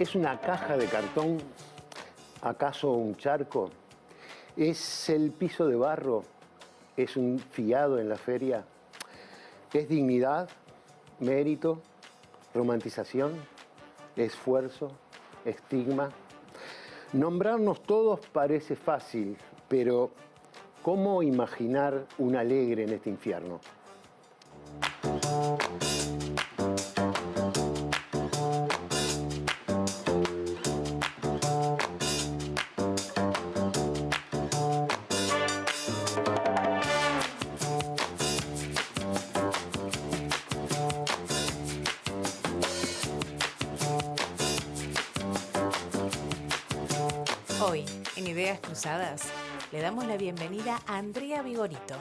¿Es una caja de cartón? ¿Acaso un charco? ¿Es el piso de barro? ¿Es un fiado en la feria? ¿Es dignidad? ¿Mérito? ¿Romantización? ¿Esfuerzo? ¿Estigma? Nombrarnos todos parece fácil, pero ¿cómo imaginar un alegre en este infierno? Hoy, en Ideas Cruzadas, le damos la bienvenida a Andrea Vigorito,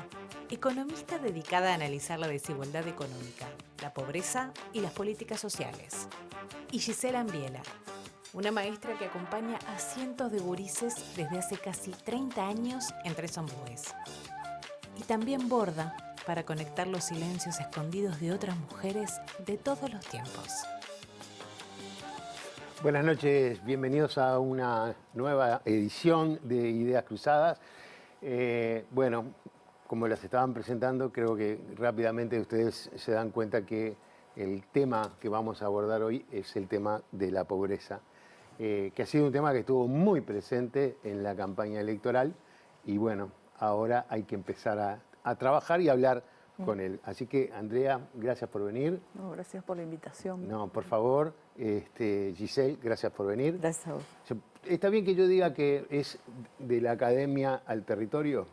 economista dedicada a analizar la desigualdad económica, la pobreza y las políticas sociales. Y Gisela Ambiela, una maestra que acompaña a cientos de gurises desde hace casi 30 años en Tres Ombúes. Y también borda para conectar los silencios escondidos de otras mujeres de todos los tiempos. Buenas noches, bienvenidos a una nueva edición de Ideas Cruzadas. Bueno, como las estaban presentando, creo que rápidamente ustedes se dan cuenta que el tema que vamos a abordar hoy es el tema de la pobreza, que ha sido un tema que estuvo muy presente en la campaña electoral y bueno, ahora hay que empezar a trabajar y hablar con él. Así que, Andrea, gracias por venir. No, gracias por la invitación. No, por favor. Giselle, gracias por venir. Gracias a vos. ¿Está bien que yo diga que es de la academia al territorio?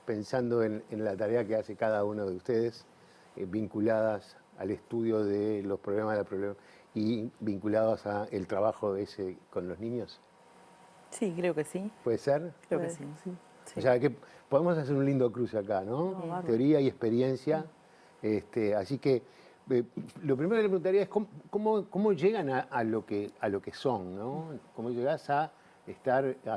Pensando en la tarea que hace cada uno de ustedes, vinculadas al estudio de los problemas de la problemática y vinculados al trabajo ese con los niños. Sí, creo que sí. ¿Puede ser? Creo que sí. Sí. O sea, que podemos hacer un lindo cruce acá, ¿no? Teoría y experiencia. Así que lo primero que le preguntaría es cómo llegan a lo que son, ¿no? ¿Cómo llegás a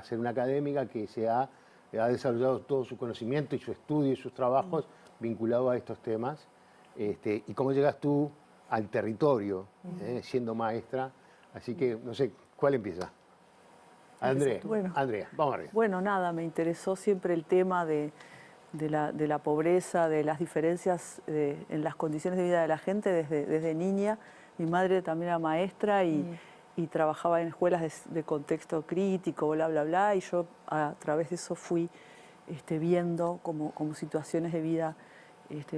ser una académica que ha desarrollado todo su conocimiento y su estudio y sus trabajos vinculados a estos temas? Y cómo llegas tú al territorio, siendo maestra. Así que, no sé, ¿cuál empieza? Andrea, Bueno, Andrea, vamos arriba. Bueno, nada, me interesó siempre el tema de la pobreza, de las diferencias en las condiciones de vida de la gente desde niña. Mi madre también era maestra y trabajaba en escuelas de contexto crítico, bla, bla, bla, y yo a través de eso fui viendo como situaciones de vida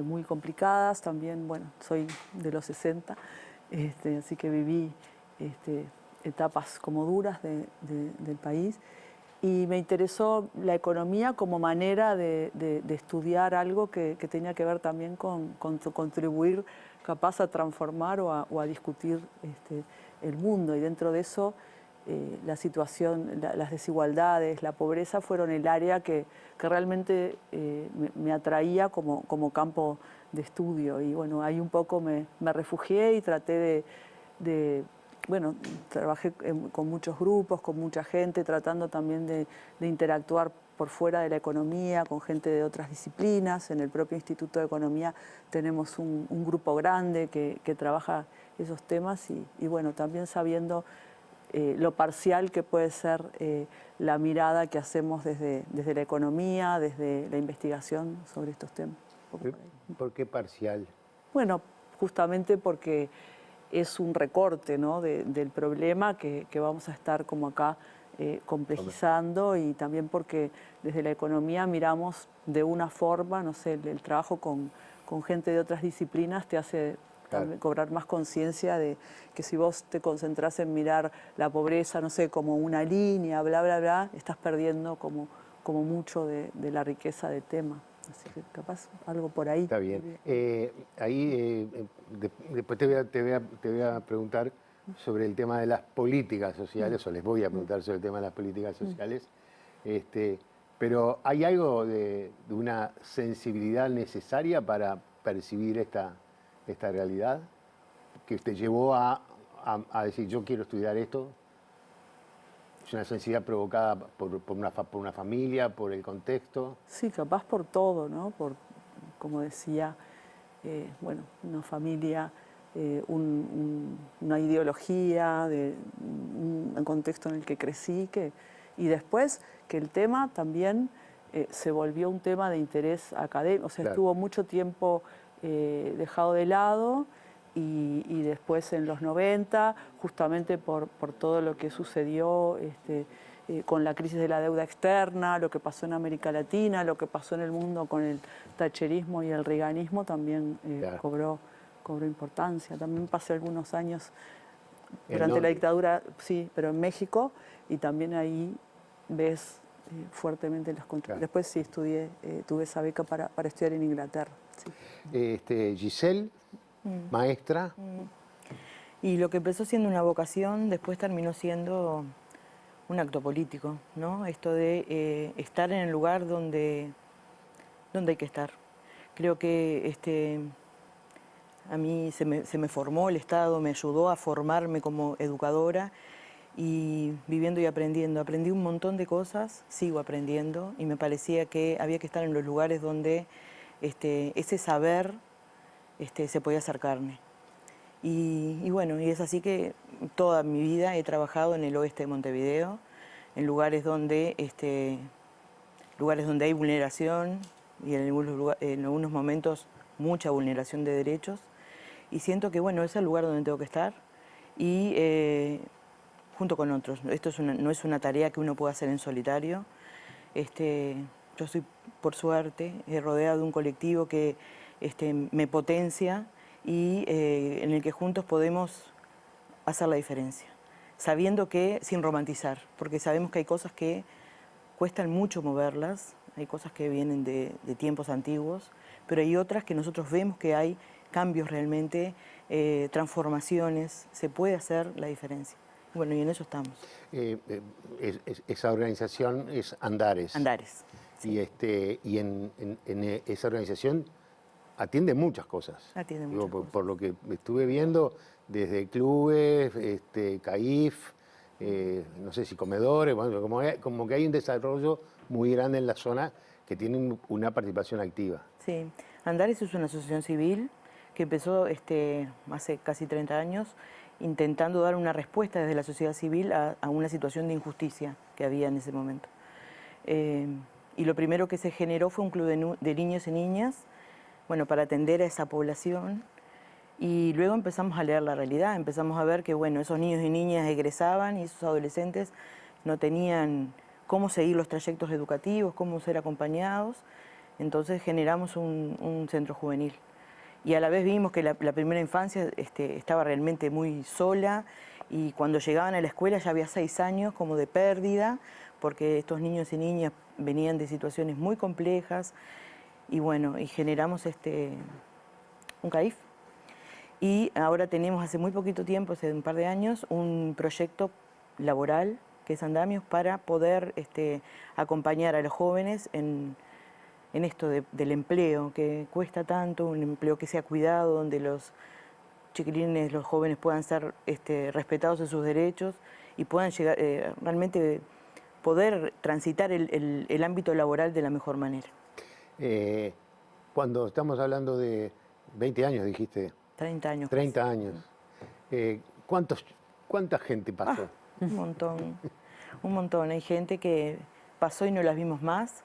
muy complicadas. También, bueno, soy de los 60, así que viví etapas como duras del país. Y me interesó la economía como manera de estudiar algo que tenía que ver también con contribuir capaz a transformar o a discutir el mundo. Y dentro de eso, la situación, las desigualdades, la pobreza fueron el área que realmente me atraía como campo de estudio. Y bueno, ahí un poco me refugié y traté bueno, trabajé con muchos grupos, con mucha gente, tratando también de interactuar por fuera de la economía, con gente de otras disciplinas. En el propio Instituto de Economía tenemos un grupo grande que trabaja esos temas y bueno, también sabiendo lo parcial que puede ser la mirada que hacemos desde la economía, desde la investigación sobre estos temas. ¿Por qué parcial? Bueno, justamente porque es un recorte, ¿no?, del problema que vamos a estar como acá complejizando, y también porque desde la economía miramos de una forma, no sé, el trabajo con gente de otras disciplinas te hace también cobrar más conciencia de que si vos te concentrás en mirar la pobreza, no sé, como una línea, bla, bla, bla, estás perdiendo como mucho de la riqueza del tema. Así que capaz algo por ahí. Está bien. Después te voy a preguntar sobre el tema de las políticas sociales, o les voy a preguntar sobre el tema de las políticas sociales. Pero ¿hay algo de una sensibilidad necesaria para percibir esta realidad que te llevó a decir yo quiero estudiar esto? ¿Es una sensibilidad provocada por una familia, por el contexto? Sí, capaz por todo, ¿no? Como decía, bueno, una familia una ideología, de un contexto en el que crecí, y después que el tema también se volvió un tema de interés académico, o sea, Claro. estuvo mucho tiempo dejado de lado y después en los 90, justamente por todo lo que sucedió con la crisis de la deuda externa, lo que pasó en América Latina, lo que pasó en el mundo con el thatcherismo y el reaganismo, también Claro. cobró importancia. También pasé algunos años ¿En durante la dónde? dictadura, sí, pero en México, y también ahí ves fuertemente las contradicciones. Claro. Después sí estudié, tuve esa beca para estudiar en Inglaterra. Sí. Giselle, maestra. Y lo que empezó siendo una vocación, después terminó siendo un acto político, ¿no? Esto de estar en el lugar donde hay que estar. Creo que a mí se me formó el Estado, me ayudó a formarme como educadora y viviendo y aprendiendo. Aprendí un montón de cosas, sigo aprendiendo y me parecía que había que estar en los lugares donde ese saber se podía hacer carne. Y bueno, y es así que toda mi vida he trabajado en el oeste de Montevideo, en lugares donde hay vulneración y en algunos momentos mucha vulneración de derechos. Y siento que bueno, es el lugar donde tengo que estar y junto con otros. Esto no es una tarea que uno pueda hacer en solitario. Yo soy, por suerte, rodeada de un colectivo que me potencia y en el que juntos podemos hacer la diferencia, sabiendo que, sin romantizar, porque sabemos que hay cosas que cuestan mucho moverlas, hay cosas que vienen de tiempos antiguos, pero hay otras que nosotros vemos que hay cambios realmente, transformaciones, se puede hacer la diferencia. Bueno, y en eso estamos. Esa organización es Andares. Andares. Sí. Y en esa organización atiende muchas cosas. Atiende muchas cosas. Por lo que estuve viendo, desde clubes, CAIF, no sé si comedores, bueno, como que hay un desarrollo muy grande en la zona que tiene una participación activa. Sí, Andares es una asociación civil que empezó hace casi 30 años intentando dar una respuesta desde la sociedad civil a una situación de injusticia que había en ese momento. Y lo primero que se generó fue un club de niños y niñas, bueno, para atender a esa población. Y luego empezamos a leer la realidad, empezamos a ver que bueno, esos niños y niñas egresaban y esos adolescentes no tenían cómo seguir los trayectos educativos, cómo ser acompañados. Entonces generamos un centro juvenil. Y a la vez vimos que la primera infancia estaba realmente muy sola y cuando llegaban a la escuela ya había 6 años como de pérdida, porque estos niños y niñas venían de situaciones muy complejas y bueno, y generamos un CAIF. Y ahora tenemos hace muy poquito tiempo, hace un par de años, un proyecto laboral que es Andamios para poder acompañar a los jóvenes en esto del empleo, que cuesta tanto, un empleo que sea cuidado, donde los chiquilines, los jóvenes puedan ser respetados en sus derechos y puedan llegar, realmente poder transitar el ámbito laboral de la mejor manera. Cuando estamos hablando de 20 años, dijiste. 30 años. 30 años. ¿Cuánta gente pasó? Un montón, un montón. Hay gente que pasó y no las vimos más,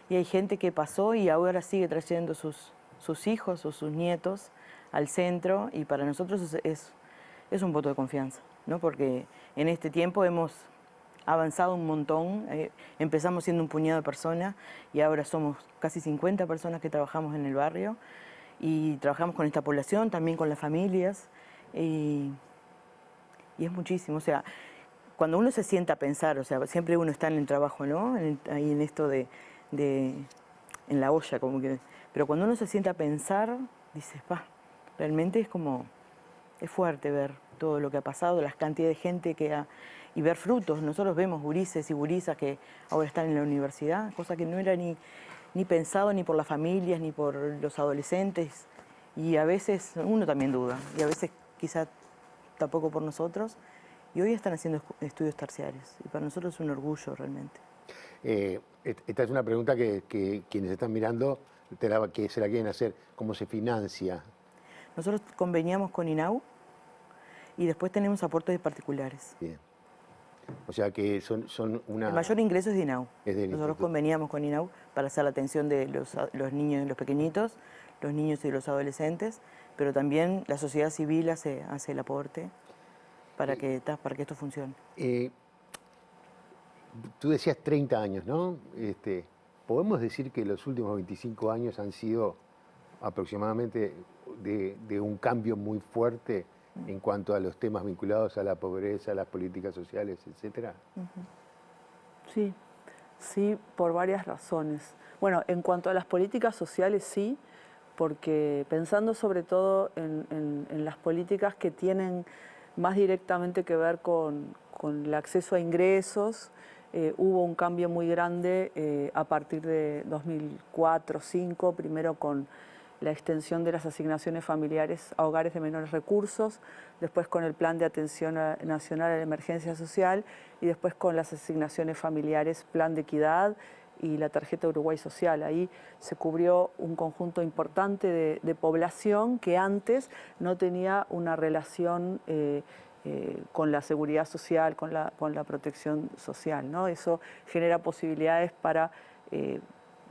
y hay gente que pasó y ahora sigue trayendo sus hijos o sus nietos al centro, y para nosotros es un voto de confianza, ¿no? Porque en este tiempo hemos avanzado un montón, empezamos siendo un puñado de personas y ahora somos casi 50 personas que trabajamos en el barrio y trabajamos con esta población, también con las familias y es muchísimo. O sea, cuando uno se sienta a pensar, o sea, siempre uno está en el trabajo, ¿no? Ahí en esto en la olla, como que... Pero cuando uno se sienta a pensar, dices, realmente es fuerte ver todo lo que ha pasado, las cantidades de gente y ver frutos. Nosotros vemos gurises y gurisas que ahora están en la universidad, cosa que no era ni pensado ni por las familias, ni por los adolescentes. Y a veces uno también duda, y a veces quizá tampoco por nosotros. Y hoy están haciendo estudios terciarios, y para nosotros es un orgullo realmente. Esta es una pregunta que quienes están mirando que se la quieren hacer. ¿Cómo se financia? Nosotros conveniamos con INAU y después tenemos aportes de particulares. Bien. O sea que son una... El mayor ingreso es de INAU. Es del Nosotros instituto. conveníamos con INAU para hacer la atención de los niños, los pequeñitos, los niños y los adolescentes, pero también la sociedad civil hace el aporte para que esto funcione. Tú decías 30 años, ¿no? ¿Podemos decir que los últimos 25 años han sido aproximadamente de un cambio muy fuerte en cuanto a los temas vinculados a la pobreza, a las políticas sociales, etcétera? Sí, sí, por varias razones. Bueno, en cuanto a las políticas sociales, sí, porque pensando sobre todo en las políticas que tienen más directamente que ver con el acceso a ingresos, hubo un cambio muy grande a partir de 2004-2005, primero con la extensión de las asignaciones familiares a hogares de menores recursos, después con el Plan de Atención Nacional a la Emergencia Social y después con las asignaciones familiares Plan de Equidad y la tarjeta Uruguay Social. Ahí se cubrió un conjunto importante de población que antes no tenía una relación con la seguridad social, con la protección social, ¿no? Eso genera posibilidades para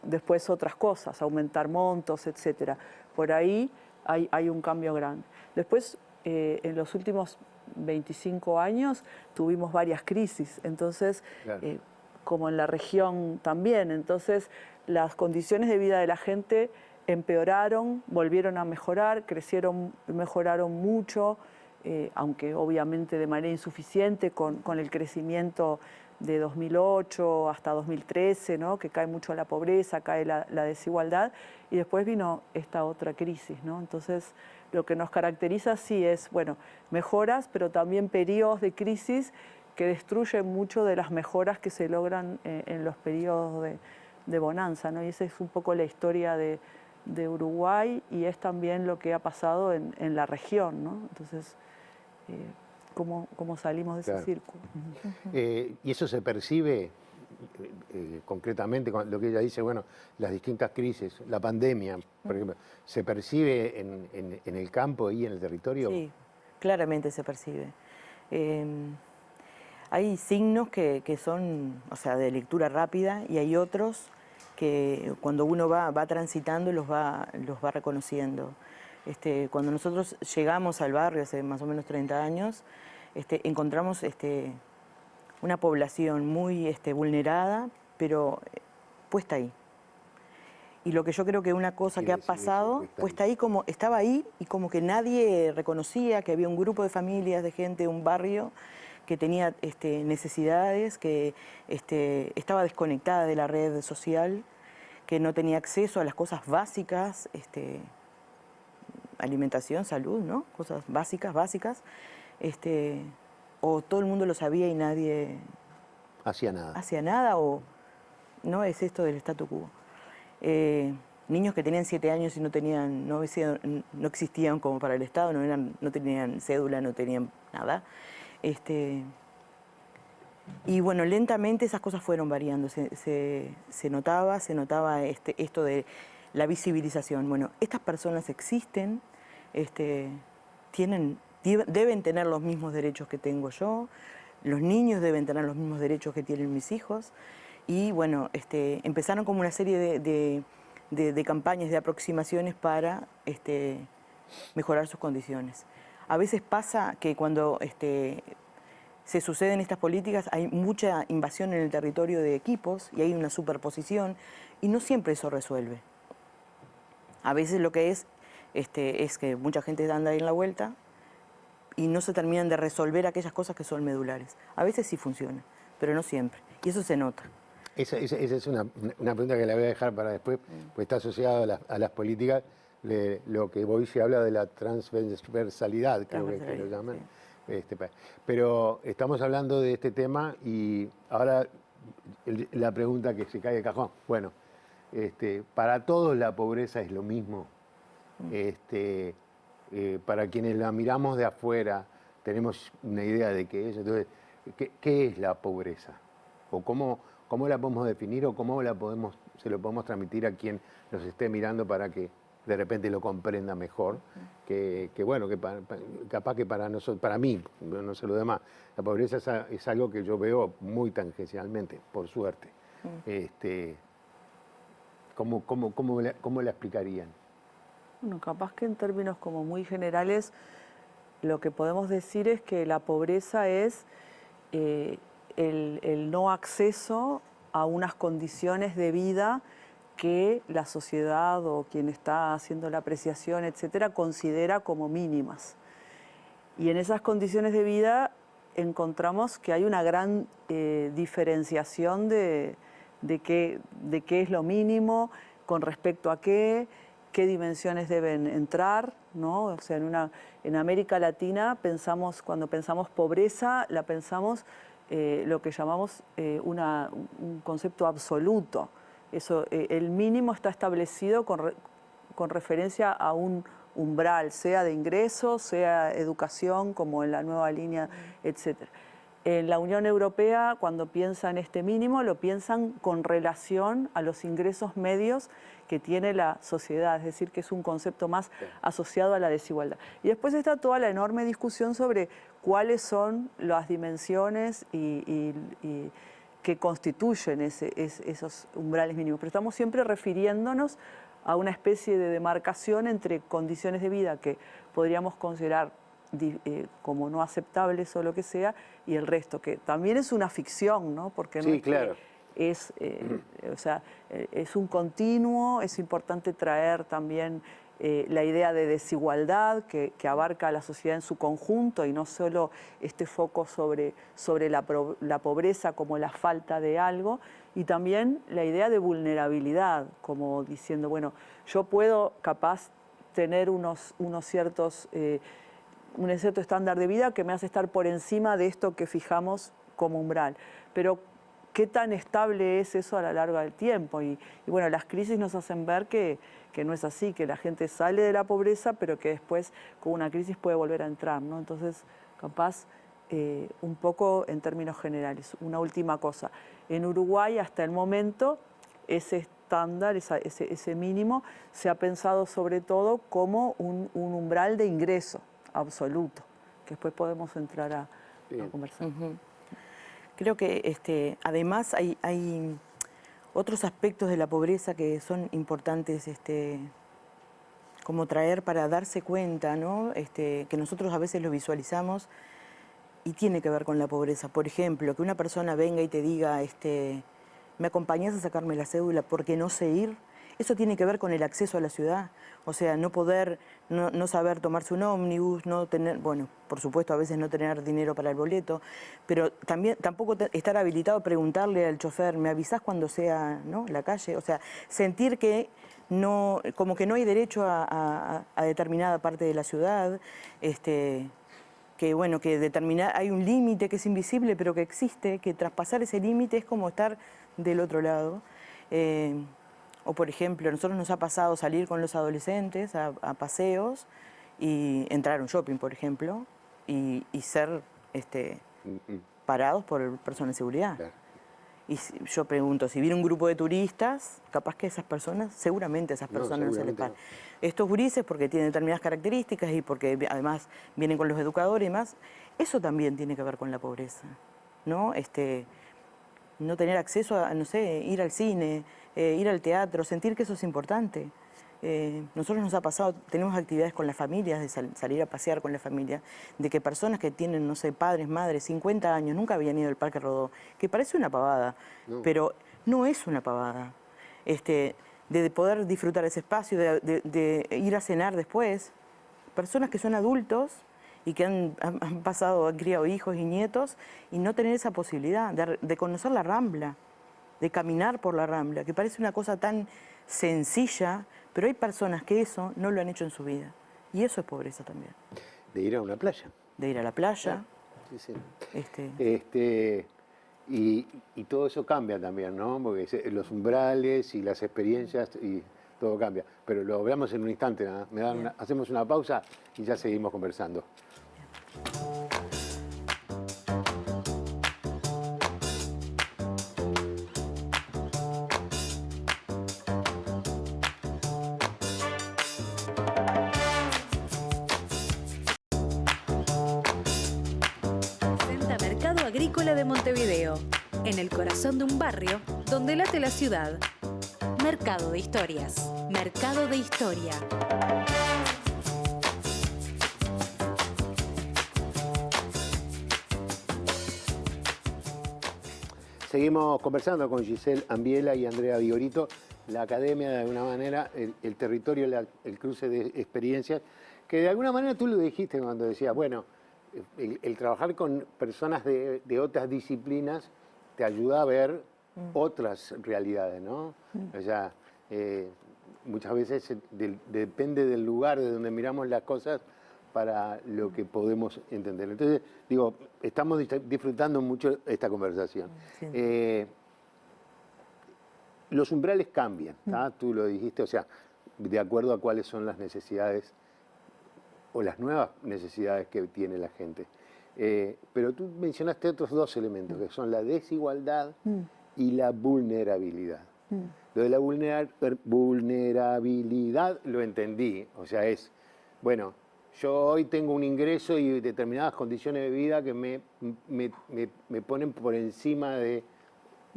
después otras cosas, aumentar montos, etcétera. Por ahí hay un cambio grande. Después, en los últimos 25 años tuvimos varias crisis, entonces, Claro. como en la región también, entonces las condiciones de vida de la gente empeoraron, volvieron a mejorar, mejoraron mucho, aunque obviamente de manera insuficiente con el crecimiento de 2008 hasta 2013, ¿no? Que cae mucho la pobreza, cae la desigualdad, y después vino esta otra crisis, ¿no? Entonces, lo que nos caracteriza sí es, bueno, mejoras, pero también periodos de crisis que destruyen mucho de las mejoras que se logran en los periodos de bonanza, ¿no? Y esa es un poco la historia de Uruguay y es también lo que ha pasado en la región, ¿no? Entonces, cómo salimos de ese Claro. círculo. Y eso se percibe concretamente con lo que ella dice, bueno, las distintas crisis, la pandemia, por ejemplo, ¿se percibe en el campo y en el territorio? Sí, claramente se percibe. Hay signos que son, o sea, de lectura rápida y hay otros que cuando uno va transitando los va reconociendo. Cuando nosotros llegamos al barrio hace más o menos 30 años, encontramos una población muy vulnerada, pero puesta ahí. Y lo que yo creo que una cosa que ha pasado, puesta ahí como estaba ahí y como que nadie reconocía que había un grupo de familias, de gente, un barrio que tenía necesidades, que estaba desconectada de la red social, que no tenía acceso a las cosas básicas, alimentación, salud, ¿no? Cosas básicas, o todo el mundo lo sabía y nadie Hacía nada. hacía nada, o no es esto del statu quo. Niños que tenían 7 años y no existían como para el Estado, no tenían cédula, no tenían nada. Y bueno, lentamente esas cosas fueron variando, se notaba esto de la visibilización. Bueno, estas personas existen, deben tener los mismos derechos que tengo yo, los niños deben tener los mismos derechos que tienen mis hijos, y bueno, empezaron como una serie de campañas, de aproximaciones para mejorar sus condiciones. A veces pasa que cuando se suceden estas políticas hay mucha invasión en el territorio de equipos y hay una superposición y no siempre eso resuelve. A veces lo que es que mucha gente anda ahí en la vuelta y no se terminan de resolver aquellas cosas que son medulares. A veces sí funciona, pero no siempre. Y eso se nota. Esa es una pregunta que la voy a dejar para después, pues está asociada a las políticas, lo que hoy se habla de la transversalidad, creo que lo llaman. Sí. Pero estamos hablando de este tema y ahora la pregunta que se cae de cajón. Bueno, para todos la pobreza es lo mismo. Para quienes la miramos de afuera tenemos una idea de qué es. Entonces, ¿qué es la pobreza? ¿O cómo la podemos definir o cómo se lo podemos transmitir a quien nos esté mirando para que de repente lo comprenda mejor, que bueno, capaz que para nosotros, para mí, no sé lo demás, la pobreza es algo que yo veo muy tangencialmente, por suerte. ¿Cómo la explicarían? Bueno, capaz que en términos como muy generales, lo que podemos decir es que la pobreza es el no acceso a unas condiciones de vida que la sociedad o quien está haciendo la apreciación, etcétera, considera como mínimas. Y en esas condiciones de vida encontramos que hay una gran diferenciación de qué es lo mínimo, con respecto a qué dimensiones deben entrar, ¿no? O sea, en América Latina cuando pensamos pobreza, la pensamos lo que llamamos un concepto absoluto. Eso, el mínimo está establecido con referencia a un umbral, sea de ingresos, sea educación, como en la nueva línea, etc. En la Unión Europea, cuando piensan este mínimo, lo piensan con relación a los ingresos medios que tiene la sociedad, es decir, que es un concepto más asociado a la desigualdad. Y después está toda la enorme discusión sobre cuáles son las dimensiones y que constituyen esos umbrales mínimos. Pero estamos siempre refiriéndonos a una especie de demarcación entre condiciones de vida que podríamos considerar como no aceptables o lo que sea, y el resto, que también es una ficción, ¿no? Porque sí, claro. Es un continuo, es importante traer también la idea de desigualdad que abarca a la sociedad en su conjunto y no solo este foco sobre la pobreza como la falta de algo, y también la idea de vulnerabilidad, como diciendo, bueno, yo puedo capaz tener un cierto estándar de vida que me hace estar por encima de esto que fijamos como umbral, pero ¿qué tan estable es eso a lo largo del tiempo? Y bueno, las crisis nos hacen ver que no es así, que la gente sale de la pobreza, pero que después con una crisis puede volver a entrar, ¿no? Entonces, capaz, un poco en términos generales. Una última cosa. En Uruguay, hasta el momento, ese estándar, ese mínimo, se ha pensado sobre todo como un umbral de ingreso absoluto, que después podemos entrar a conversar. Creo que además hay otros aspectos de la pobreza que son importantes como traer para darse cuenta, ¿no? Que nosotros a veces lo visualizamos y tiene que ver con la pobreza. Por ejemplo, que una persona venga y te diga, ¿me acompañás a sacarme la cédula porque no sé ir? Eso tiene que ver con el acceso a la ciudad. O sea, no poder, no saber tomarse un ómnibus, no tener, bueno, por supuesto a veces no tener dinero para el boleto, pero también tampoco estar habilitado a preguntarle al chofer, ¿me avisás cuando sea, ¿no?, la calle? O sea, sentir que no, como que no hay derecho a determinada parte de la ciudad, que bueno, que hay un límite que es invisible pero que existe, que traspasar ese límite es como estar del otro lado. O por ejemplo, a nosotros nos ha pasado salir con los adolescentes a paseos y entrar a un shopping, por ejemplo, y ser parados por personas de seguridad. Claro. Y yo pregunto, si viene un grupo de turistas, capaz que esas personas, seguramente esas personas no se les paran. Estos gurises, porque tienen determinadas características y porque además vienen con los educadores y demás, eso también tiene que ver con la pobreza, ¿no? No tener acceso a, no sé, ir al cine, ir al teatro, sentir que eso es importante. Nosotros nos ha pasado, tenemos actividades con las familias, de salir a pasear con la familia, de que personas que tienen, no sé, padres, madres, 50 años, nunca habían ido al Parque Rodó, que parece una pavada, pero no es una pavada. De poder disfrutar ese espacio, de ir a cenar después. Personas que son adultos y que han criado hijos y nietos y no tener esa posibilidad de conocer la Rambla, de caminar por la Rambla, que parece una cosa tan sencilla, pero hay personas que eso no lo han hecho en su vida. Y eso es pobreza también. De ir a una playa. De ir a la playa. Sí, sí. Y todo eso cambia también, ¿no? Porque los umbrales y las experiencias y todo cambia. Pero lo veamos en un instante, ¿no? Hacemos una pausa y ya seguimos conversando. agrícola de Montevideo, en el corazón de un barrio donde late la ciudad. Mercado de Historias. Mercado de Historia. Seguimos conversando con Giselle Ambiela y Andrea Vigorito. La academia, de alguna manera, el territorio, el cruce de experiencias, que de alguna manera tú lo dijiste cuando decías, bueno, el trabajar con personas de otras disciplinas te ayuda a ver otras realidades, ¿no? O sea, muchas veces depende del lugar de donde miramos las cosas para lo que podemos entender. Entonces, digo, estamos disfrutando mucho esta conversación. Sí. Los umbrales cambian, ¿tá? Tú lo dijiste, o sea, de acuerdo a cuáles son las necesidades o las nuevas necesidades que tiene la gente. Pero tú mencionaste otros dos elementos, que son la desigualdad y la vulnerabilidad. Lo de la vulnerabilidad lo entendí, o sea, es, bueno, yo hoy tengo un ingreso y determinadas condiciones de vida que me ponen por encima de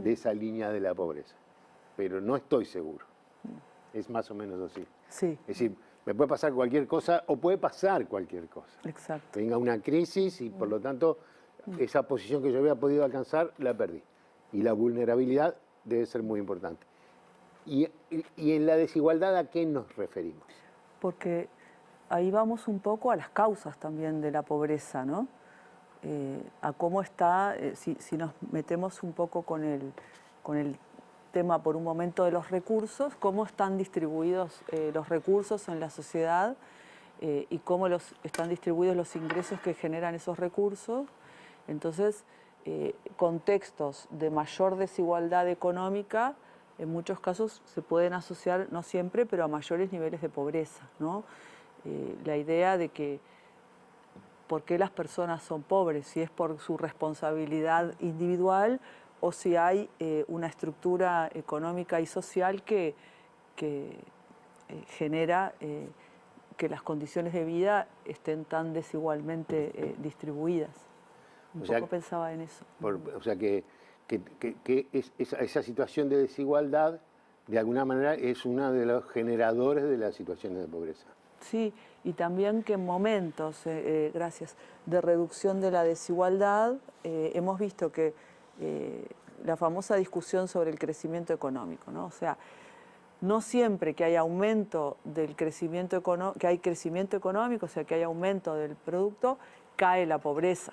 esa línea de la pobreza, pero no estoy seguro. Es más o menos así. Sí. Es decir, me puede pasar cualquier cosa o puede pasar cualquier cosa. Exacto. Venga una crisis y por lo tanto esa posición que yo había podido alcanzar la perdí. Y la vulnerabilidad debe ser muy importante. Y en la desigualdad, ¿a qué nos referimos? Porque ahí vamos un poco a las causas también de la pobreza, ¿no? A cómo está, si nos metemos un poco con el tema por un momento de los recursos, cómo están distribuidos los recursos en la sociedad y cómo están distribuidos los ingresos que generan esos recursos. Entonces, contextos de mayor desigualdad económica, en muchos casos se pueden asociar, no siempre, pero a mayores niveles de pobreza, ¿no? La idea de que por qué las personas son pobres, si es por su responsabilidad individual o si hay una estructura económica y social que genera que las condiciones de vida estén tan desigualmente distribuidas. Un poco pensaba en eso. O sea que esa situación de desigualdad, de alguna manera, es uno de los generadores de las situaciones de pobreza. Sí, y también que en momentos, gracias, de reducción de la desigualdad, hemos visto que la famosa discusión sobre el crecimiento económico, ¿no? O sea, no siempre que hay aumento del crecimiento económico, que hay crecimiento económico, o sea, que hay aumento del producto, cae la pobreza.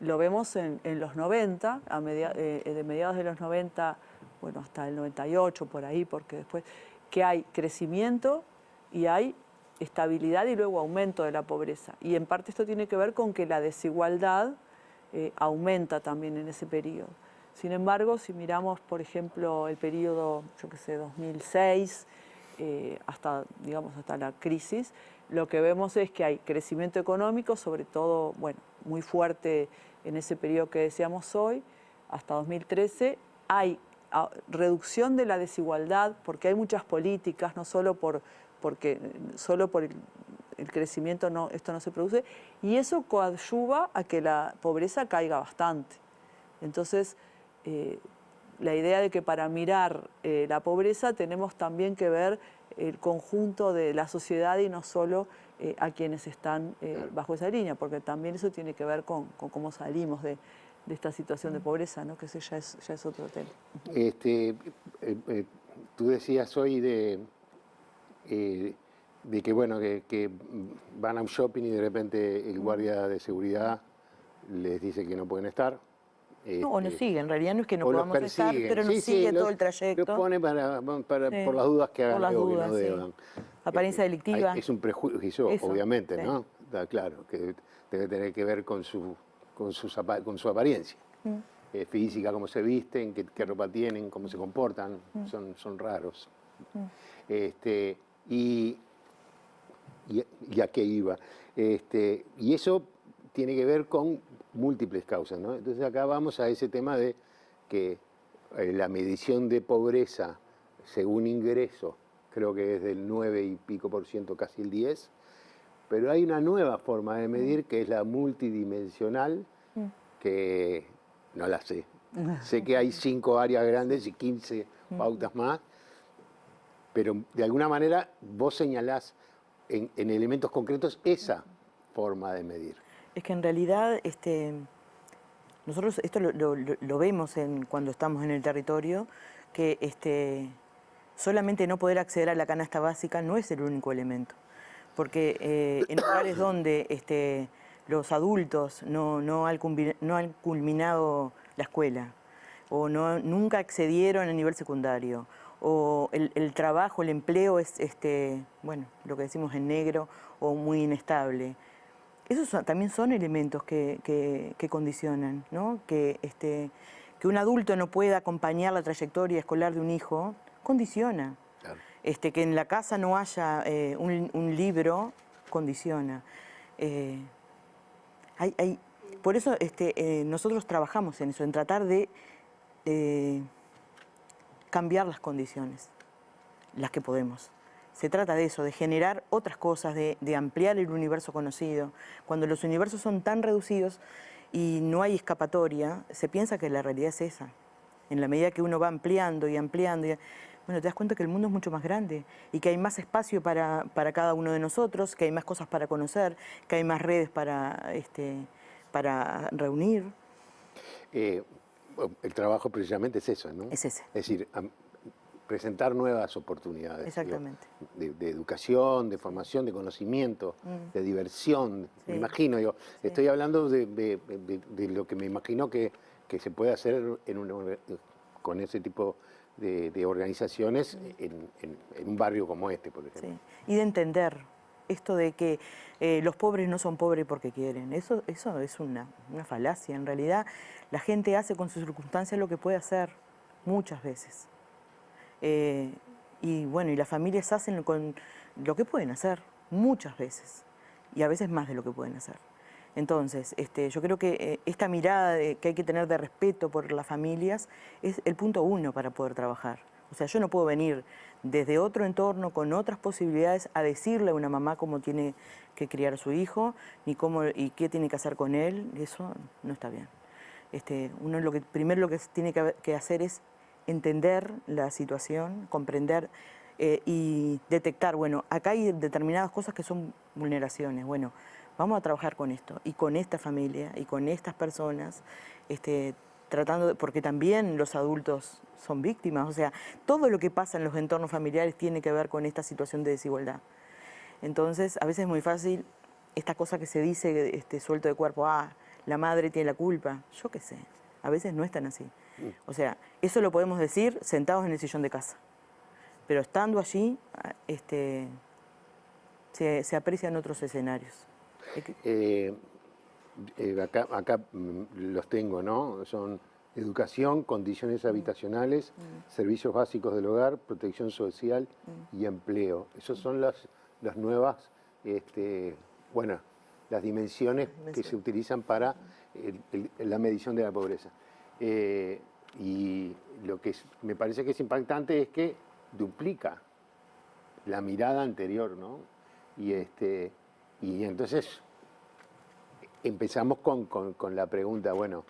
Lo vemos en los 90, de mediados de los 90, bueno, hasta el 98 por ahí, porque después, que hay crecimiento y hay estabilidad y luego aumento de la pobreza. Y en parte esto tiene que ver con que la desigualdad aumenta también en ese periodo. Sin embargo, si miramos, por ejemplo, el periodo, yo qué sé, 2006, hasta la crisis, lo que vemos es que hay crecimiento económico, sobre todo, bueno, muy fuerte en ese periodo que decíamos hoy, hasta 2013, hay reducción de la desigualdad porque hay muchas políticas, no solo porque solo por el crecimiento esto no se produce, y eso coadyuva a que la pobreza caiga bastante. Entonces, la idea de que para mirar la pobreza tenemos también que ver el conjunto de la sociedad y no solo a quienes están bajo esa línea, porque también eso tiene que ver con cómo salimos de esta situación de pobreza, ¿no? Que ese ya es otro tema. Tú decías hoy de que, bueno, que van a un shopping y de repente el guardia de seguridad les dice que no pueden estar. No, o nos sigue, en realidad no es que no o los podamos estar, persiguen. pero nos sigue todo el trayecto. Los pone por las dudas que hagan algo que no deban. Apariencia delictiva. Es un prejuicio, Eso, obviamente, sí. ¿no? Está claro, que debe tener que ver con su apariencia. Física, cómo se visten, qué ropa tienen, cómo se comportan, son raros. Y a qué iba. Y eso tiene que ver con múltiples causas, ¿no? Entonces acá vamos a ese tema de que la medición de pobreza según ingreso, creo que es del 9 y pico %, casi el 10, pero hay una nueva forma de medir que es la multidimensional, que no la sé. Sé que hay 5 áreas grandes y 15 pautas más, pero de alguna manera vos señalás en elementos concretos esa forma de medir. Es que en realidad nosotros esto lo vemos cuando estamos en el territorio, que solamente no poder acceder a la canasta básica no es el único elemento. Porque en lugares donde los adultos no han culminado la escuela, o nunca accedieron a nivel secundario, o el trabajo, el empleo es, bueno, lo que decimos en negro, o muy inestable. Esos también son elementos que condicionan, ¿no? Que un adulto no pueda acompañar la trayectoria escolar de un hijo, condiciona. Claro. Que en la casa no haya un libro, condiciona. Por eso nosotros trabajamos en eso, en tratar de cambiar las condiciones, las que podemos. Se trata de eso, de generar otras cosas, de ampliar el universo conocido. Cuando los universos son tan reducidos y no hay escapatoria, se piensa que la realidad es esa. En la medida que uno va ampliando y ampliando, bueno, te das cuenta que el mundo es mucho más grande y que hay más espacio para cada uno de nosotros, que hay más cosas para conocer, que hay más redes para reunir. El trabajo precisamente es eso, ¿no? Es ese. Es decir, presentar nuevas oportunidades. Exactamente. De educación, de formación, de conocimiento, de diversión. Sí. Me imagino, estoy hablando de lo que me imagino que se puede hacer con ese tipo de organizaciones en un barrio como este, por ejemplo. Sí. Y de entender esto de que los pobres no son pobres porque quieren. Eso es una falacia. En realidad, la gente hace con sus circunstancias lo que puede hacer, muchas veces. Y bueno, y las familias hacen con lo que pueden hacer, muchas veces. Y a veces más de lo que pueden hacer. Entonces, yo creo que esta mirada que hay que tener de respeto por las familias es el punto 1 para poder trabajar. O sea, yo no puedo venir desde otro entorno, con otras posibilidades, a decirle a una mamá cómo tiene que criar a su hijo, ni cómo y qué tiene que hacer con él. Eso no está bien. Uno primero lo que tiene que hacer es entender la situación, comprender y detectar, bueno, acá hay determinadas cosas que son vulneraciones. Bueno, vamos a trabajar con esto y con esta familia y con estas personas, porque también los adultos son víctimas. O sea, todo lo que pasa en los entornos familiares tiene que ver con esta situación de desigualdad. Entonces, a veces es muy fácil esta cosa que se dice suelto de cuerpo, la madre tiene la culpa. Yo qué sé, a veces no es tan así. O sea, eso lo podemos decir sentados en el sillón de casa. Pero estando allí, se aprecian otros escenarios. Acá los tengo, ¿no? Son educación, condiciones habitacionales, servicios básicos del hogar, protección social y empleo. Esas son las nuevas, bueno, las dimensiones que se utilizan para la medición de la pobreza. Y lo que me parece que es impactante es que duplica la mirada anterior, ¿no? Y entonces empezamos con la pregunta, bueno,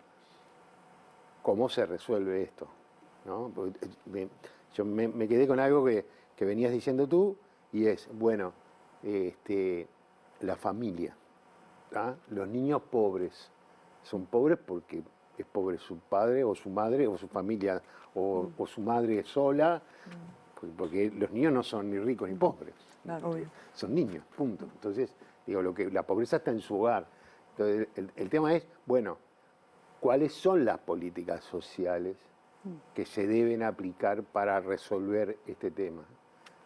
¿cómo se resuelve esto? ¿No? Yo me quedé con algo que venías diciendo tú, y es, bueno, la familia, ¿tá? Los niños pobres son pobres porque es pobre su padre o su madre o su familia o su madre sola, porque los niños no son ni ricos ni pobres, Claro, obvio. son niños, punto. Entonces, digo, la pobreza está en su hogar. Entonces, el tema es, bueno, ¿cuáles son las políticas sociales que se deben aplicar para resolver este tema?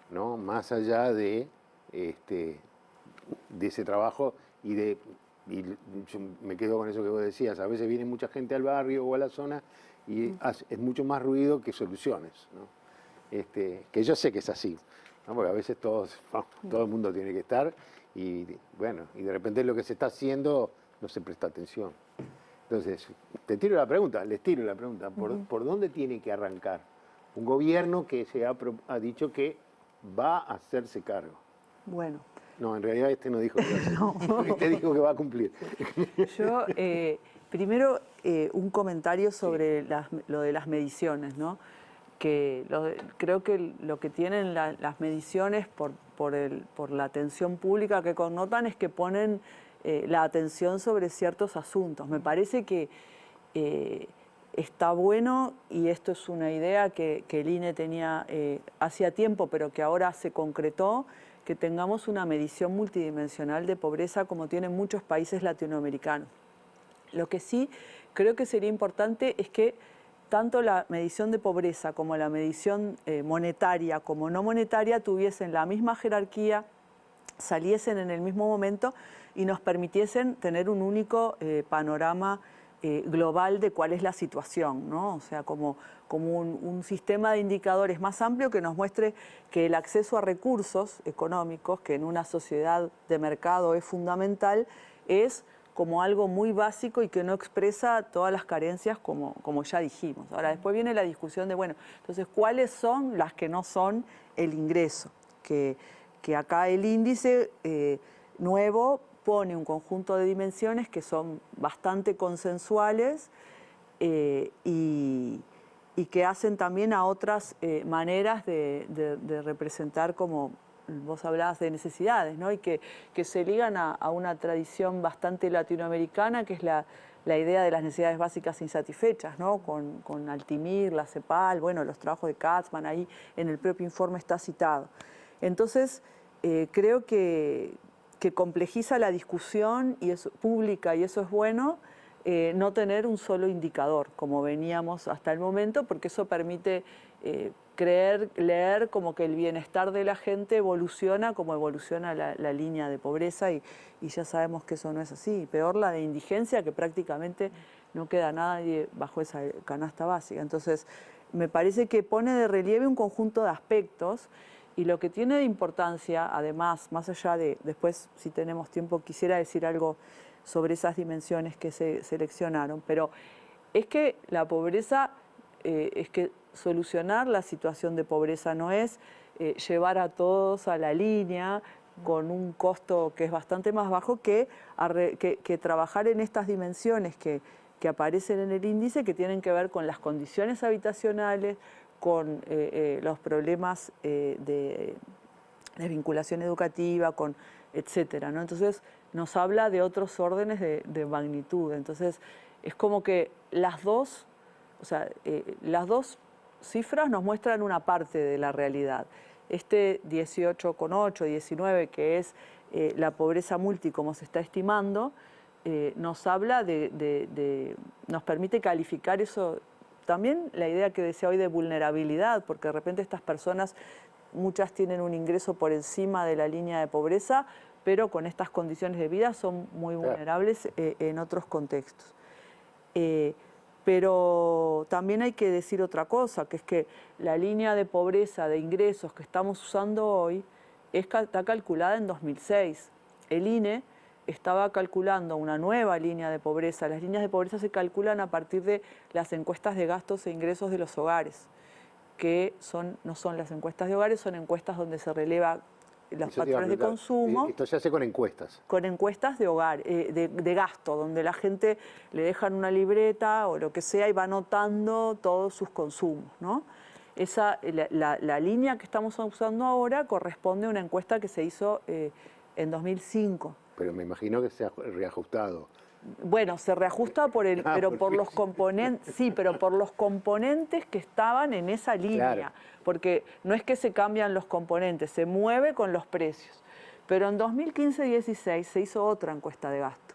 ¿No? Más allá de ese trabajo y yo me quedo con eso que vos decías, a veces viene mucha gente al barrio o a la zona y es mucho más ruido que soluciones, ¿no? Que yo sé que es así, ¿no? Porque a veces todo el mundo tiene que estar y bueno, y de repente lo que se está haciendo no se presta atención. Entonces, les tiro la pregunta, ¿por dónde tiene que arrancar un gobierno que ha dicho que va a hacerse cargo? Bueno. No, en realidad no dijo que va a hacer. Dijo que va a cumplir. Yo, primero, un comentario sobre lo de las mediciones, ¿no? Que creo que lo que tienen las mediciones por la atención pública que connotan es que ponen la atención sobre ciertos asuntos. Me parece que está bueno, y esto es una idea que el INE tenía hacía tiempo, pero que ahora se concretó, que tengamos una medición multidimensional de pobreza como tienen muchos países latinoamericanos. Lo que sí creo que sería importante es que tanto la medición de pobreza como la medición monetaria como no monetaria tuviesen la misma jerarquía, saliesen en el mismo momento y nos permitiesen tener un único panorama global de cuál es la situación, ¿no? O sea, como un sistema de indicadores más amplio que nos muestre que el acceso a recursos económicos, que en una sociedad de mercado es fundamental, es como algo muy básico y que no expresa todas las carencias como ya dijimos. Ahora, después viene la discusión de, bueno, entonces, ¿cuáles son las que no son el ingreso? Que acá el índice nuevo pone un conjunto de dimensiones que son bastante consensuales y que hacen también a otras maneras de representar, como vos hablabas, de necesidades, ¿no? Y que se ligan a una tradición bastante latinoamericana, que es la idea de las necesidades básicas insatisfechas, ¿no? Con Altimir, la CEPAL, bueno, los trabajos de Katzman, ahí en el propio informe está citado. Entonces, creo que complejiza la discusión pública, y eso es bueno, no tener un solo indicador, como veníamos hasta el momento, porque eso permite leer como que el bienestar de la gente evoluciona como evoluciona la línea de pobreza, y ya sabemos que eso no es así. Peor la de indigencia, que prácticamente no queda nadie bajo esa canasta básica. Entonces, me parece que pone de relieve un conjunto de aspectos. Y lo que tiene de importancia, además, más allá de, después, si tenemos tiempo, quisiera decir algo sobre esas dimensiones que se seleccionaron, pero es que la pobreza, es que solucionar la situación de pobreza no es llevar a todos a la línea con un costo que es bastante más bajo que trabajar en estas dimensiones que aparecen en el índice, que tienen que ver con las condiciones habitacionales, con los problemas de vinculación educativa, etcétera, ¿no? Entonces, nos habla de otros órdenes de magnitud. Entonces, es como que las dos cifras nos muestran una parte de la realidad. Este 18,8, 19, que es la pobreza multi, como se está estimando, nos habla nos permite calificar eso. También la idea que decía hoy de vulnerabilidad, porque de repente estas personas, muchas tienen un ingreso por encima de la línea de pobreza, pero con estas condiciones de vida son muy vulnerables en otros contextos. Pero también hay que decir otra cosa, que es que la línea de pobreza de ingresos que estamos usando hoy está calculada en 2006. El INE estaba calculando una nueva línea de pobreza. Las líneas de pobreza se calculan a partir de las encuestas de gastos e ingresos de los hogares, que no son las encuestas de hogares, son encuestas donde se releva los patrones de consumo. Esto se hace con encuestas. Con encuestas de hogar, de gasto, donde la gente le dejan una libreta o lo que sea y va anotando todos sus consumos, ¿no? La línea que estamos usando ahora corresponde a una encuesta que se hizo en 2005. Pero me imagino que se ha reajustado. Bueno, se reajusta pero por los componentes, sí, pero por los componentes que estaban en esa línea. Claro. Porque no es que se cambian los componentes, se mueve con los precios. Pero en 2015-16 se hizo otra encuesta de gasto.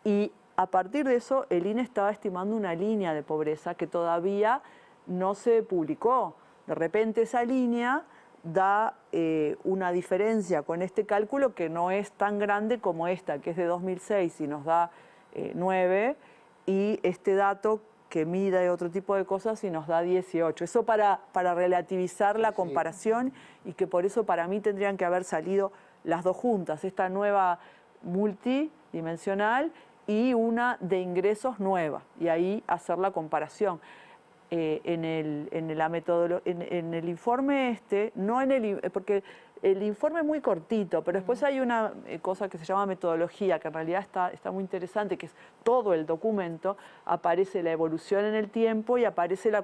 Y a partir de eso, el INE estaba estimando una línea de pobreza que todavía no se publicó. De repente esa línea da una diferencia con este cálculo que no es tan grande como esta, que es de 2006 y nos da 9, y este dato que mide otro tipo de cosas y nos da 18. Eso para relativizar la comparación, y que por eso para mí tendrían que haber salido las dos juntas, esta nueva multidimensional y una de ingresos nueva, y ahí hacer la comparación. En el informe no porque el informe es muy cortito, pero después hay una cosa que se llama metodología, que en realidad está muy interesante, que es todo el documento, aparece la evolución en el tiempo y aparece la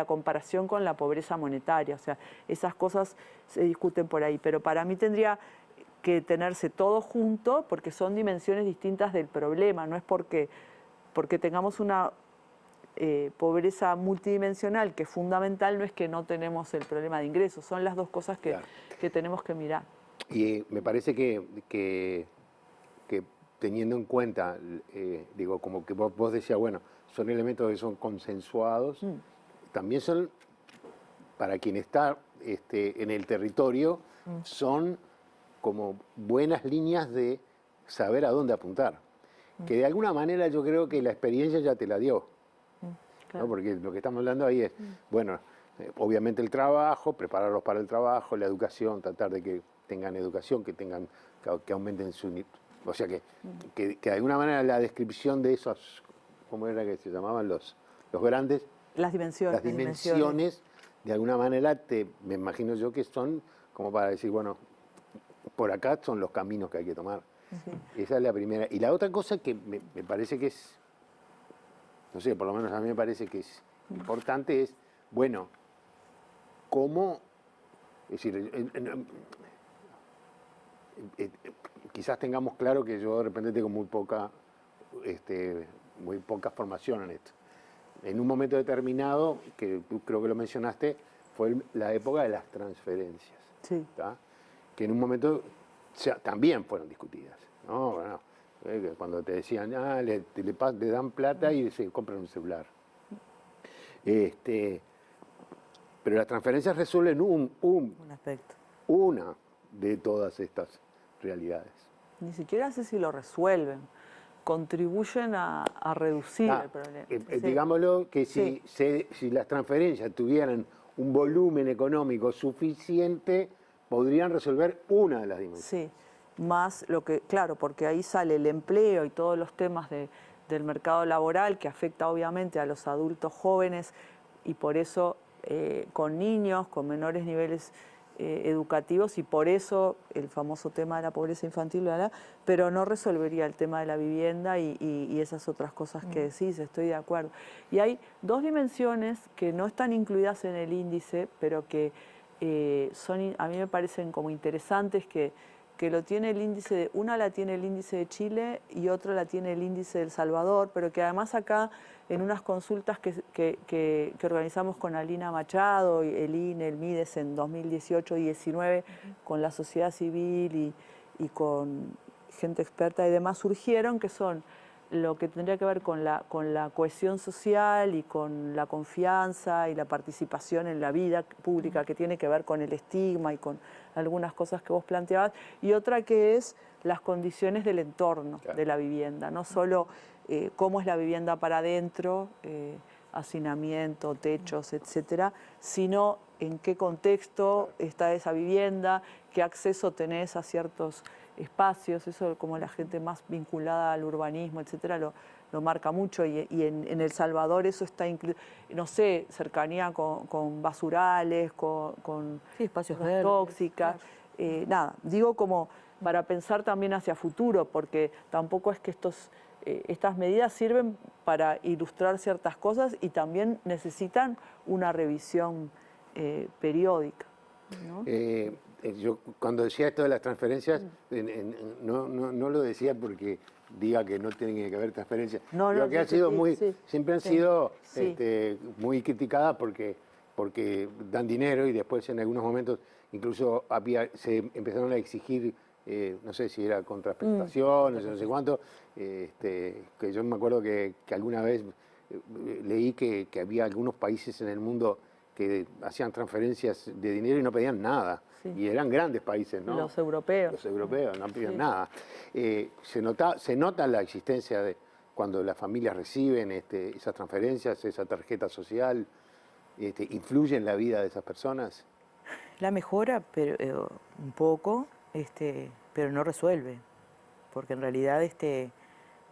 comparación con la pobreza monetaria. O sea, esas cosas se discuten por ahí, pero para mí tendría que tenerse todo junto porque son dimensiones distintas del problema, no es porque tengamos una pobreza multidimensional que es fundamental, no es que no tenemos el problema de ingresos, son las dos cosas que, Claro. que tenemos que mirar. Y me parece que teniendo en cuenta, digo, como que vos decías, bueno, son elementos que son consensuados, también son, para quien está en el territorio, son como buenas líneas de saber a dónde apuntar. Que de alguna manera yo creo que la experiencia ya te la dio. Claro. ¿No? Porque lo que estamos hablando ahí es, bueno, obviamente el trabajo, prepararlos para el trabajo, la educación, tratar de que tengan educación, que aumenten su... O sea, que de alguna manera la descripción de esos, ¿cómo era que se llamaban los grandes? Las dimensiones. Las dimensiones, de alguna manera, me imagino yo que son como para decir, bueno, por acá son los caminos que hay que tomar. Sí. Esa es la primera. Y la otra cosa que me parece que es, no sé, por lo menos a mí me parece que es importante es, bueno, cómo, es decir, quizás tengamos claro que yo de repente tengo muy poca formación en esto. En un momento determinado, que tú creo que lo mencionaste, fue la época de las transferencias. Sí. ¿Tá? Que en un momento también fueron discutidas, ¿no? Bueno, cuando te decían, le dan plata y se compran un celular. Pero las transferencias resuelven un aspecto. Una de todas estas realidades. Ni siquiera sé si lo resuelven, contribuyen a reducir el problema. Sí. Digámoslo que si las transferencias tuvieran un volumen económico suficiente, podrían resolver una de las dimensiones. Sí, más lo que, claro, porque ahí sale el empleo y todos los temas del mercado laboral que afecta obviamente a los adultos jóvenes y por eso con niños, con menores niveles educativos y por eso el famoso tema de la pobreza infantil, pero no resolvería el tema de la vivienda y esas otras cosas que decís, estoy de acuerdo. Y hay dos dimensiones que no están incluidas en el índice, pero que a mí me parecen como interesantes que lo tiene el índice, una la tiene el índice de Chile y otra la tiene el índice de El Salvador, pero que además acá en unas consultas que organizamos con Alina Machado, el INE, el MIDES en 2018 y 2019, con la sociedad civil y con gente experta y demás, surgieron que son lo que tendría que ver con la cohesión social y con la confianza y la participación en la vida pública, que tiene que ver con el estigma y con algunas cosas que vos planteabas, y otra que es las condiciones del entorno de la vivienda, no solo cómo es la vivienda para adentro, hacinamiento, techos, etcétera, sino en qué contexto está esa vivienda, qué acceso tenés a ciertos espacios, eso como la gente más vinculada al urbanismo, etcétera, lo marca mucho y en El Salvador eso está incluido, no sé, cercanía con basurales, con espacios verdes, tóxicas, claro. Nada, digo como para pensar también hacia futuro, porque tampoco es que estas medidas sirven para ilustrar ciertas cosas y también necesitan una revisión periódica, ¿no? Yo cuando decía esto de las transferencias, no lo decía porque diga que no tiene que haber transferencias. Creo que ha sido siempre han sido muy criticadas porque dan dinero y después en algunos momentos incluso se empezaron a exigir, no sé si era contraprestaciones, no sé cuánto, que yo me acuerdo que alguna vez leí que había algunos países en el mundo que hacían transferencias de dinero y no pedían nada. Sí. Y eran grandes países, ¿no? Los europeos. Los europeos no pedían nada. Se nota la existencia de cuando las familias reciben esas transferencias, esa tarjeta social, ¿influye en la vida de esas personas? La mejora, pero un poco, pero no resuelve, porque en realidad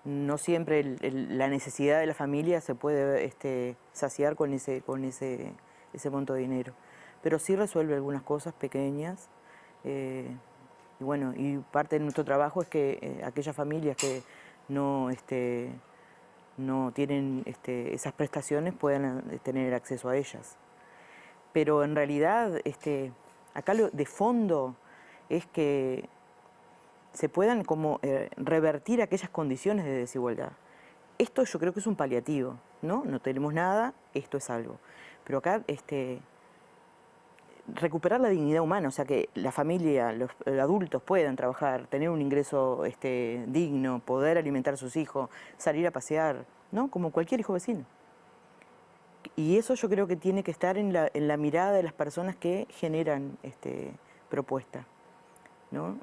no siempre la necesidad de la familia se puede saciar con ese monto de dinero. Pero sí resuelve algunas cosas pequeñas, Y bueno, y parte de nuestro trabajo es que aquellas familias que no, no tienen esas prestaciones puedan tener acceso a ellas. Pero en realidad, acá lo de fondo es que se puedan como revertir aquellas condiciones de desigualdad. Esto yo creo que es un paliativo, ¿no? No tenemos nada, esto es algo. Pero acá, recuperar la dignidad humana, o sea, que la familia, los adultos puedan trabajar, tener un ingreso digno, poder alimentar a sus hijos, salir a pasear, ¿no? Como cualquier hijo vecino. Y eso yo creo que tiene que estar en la mirada de las personas que generan propuestas, ¿no?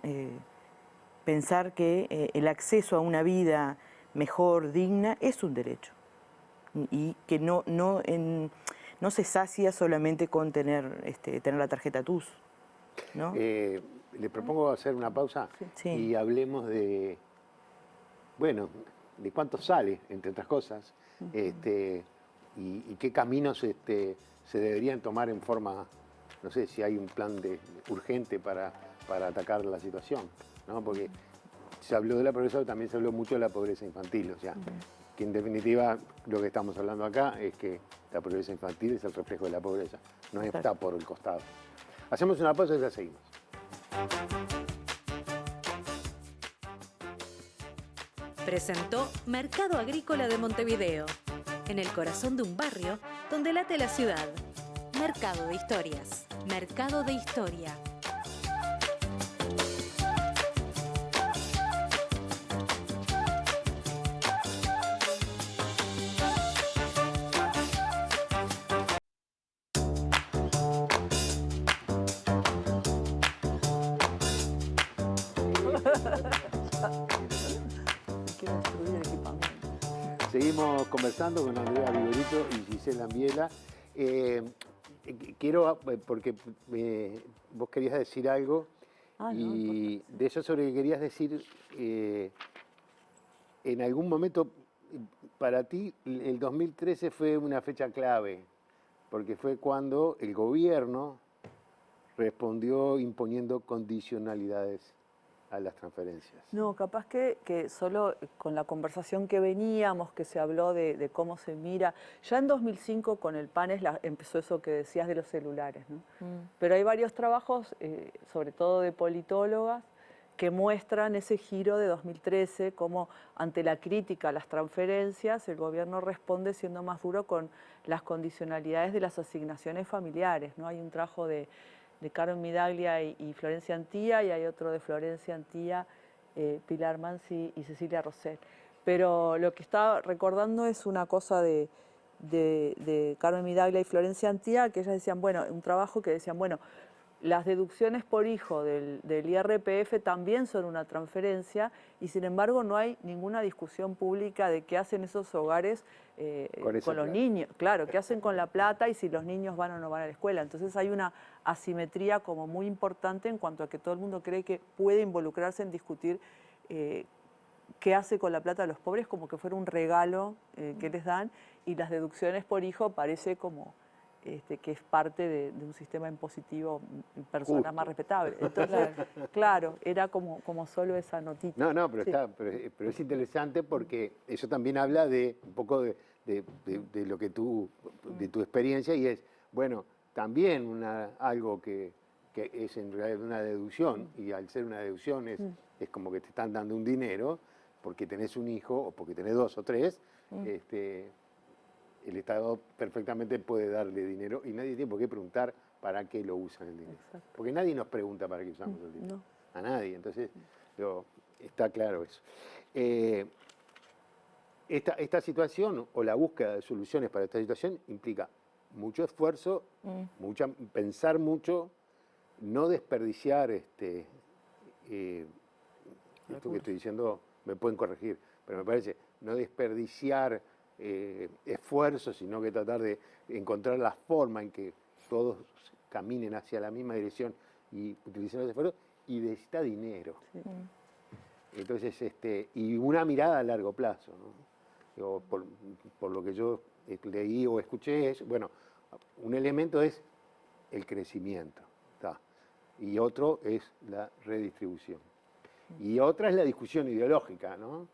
Pensar que el acceso a una vida mejor, digna, es un derecho. Y que no se sacia solamente con tener la tarjeta TUS, ¿no? Le propongo hacer una pausa Sí. y hablemos de, bueno, de cuánto sale, entre otras cosas, y qué caminos se deberían tomar en forma, no sé, si hay un plan urgente para atacar la situación, ¿no? Porque se habló de la pobreza, pero también se habló mucho de la pobreza infantil, o sea, que en definitiva lo que estamos hablando acá es que la pobreza infantil es el reflejo de la pobreza, no está por el costado. Hacemos una pausa y ya seguimos. Presentó Mercado Agrícola de Montevideo, en el corazón de un barrio donde late la ciudad. Mercado de Historias. Mercado de Historia. Quiero destruir el equipamiento. Seguimos conversando con Andrea Vigorito y Gisela Ambiela. Quiero, porque vos querías decir algo, y de eso sobre lo que querías decir, en algún momento, para ti, el 2013 fue una fecha clave, porque fue cuando el gobierno respondió imponiendo condicionalidades a las transferencias. No, capaz que solo con la conversación que veníamos, que se habló de cómo se mira, ya en 2005 con el PANES empezó eso que decías de los celulares, ¿no? Pero hay varios trabajos, sobre todo de politólogas, que muestran ese giro de 2013, como ante la crítica a las transferencias, el gobierno responde siendo más duro con las condicionalidades de las asignaciones familiares, ¿no? Hay un trabajo de Carmen Midaglia y Florencia Antía, y hay otro de Florencia Antía, Pilar Mansi y Cecilia Rosell. Pero lo que estaba recordando es una cosa de Carmen Midaglia y Florencia Antía, que ellas decían, bueno, un trabajo que decían, bueno, las deducciones por hijo del IRPF también son una transferencia, y sin embargo no hay ninguna discusión pública de qué hacen esos hogares con los niños. Claro, qué hacen con la plata y si los niños van o no van a la escuela. Entonces hay una asimetría como muy importante en cuanto a que todo el mundo cree que puede involucrarse en discutir qué hace con la plata de los pobres como que fuera un regalo que les dan, y las deducciones por hijo parece como que es parte de un sistema impositivo personal más respetable. Entonces, claro, era como solo esa notita. No, pero, sí. pero es interesante porque eso también habla de un poco de lo que de tu experiencia, y es, bueno, también algo que es en realidad una deducción, y al ser una deducción es como que te están dando un dinero porque tenés un hijo o porque tenés 2 o 3, el Estado perfectamente puede darle dinero y nadie tiene por qué preguntar para qué lo usan el dinero. Exacto. Porque nadie nos pregunta para qué usamos el dinero. No. A nadie. Entonces, está claro eso. Esta situación o la búsqueda de soluciones para esta situación implica mucho esfuerzo, pensar mucho, no desperdiciar esto que estoy diciendo, me pueden corregir, pero me parece, no desperdiciar esfuerzos, sino que tratar de encontrar la forma en que todos caminen hacia la misma dirección y utilicen los esfuerzos, y necesita dinero. Sí. Entonces, y una mirada a largo plazo, ¿no? Por lo que yo leí o escuché, bueno, un elemento es el crecimiento. y otro es la redistribución. Y otra es la discusión ideológica, ¿no?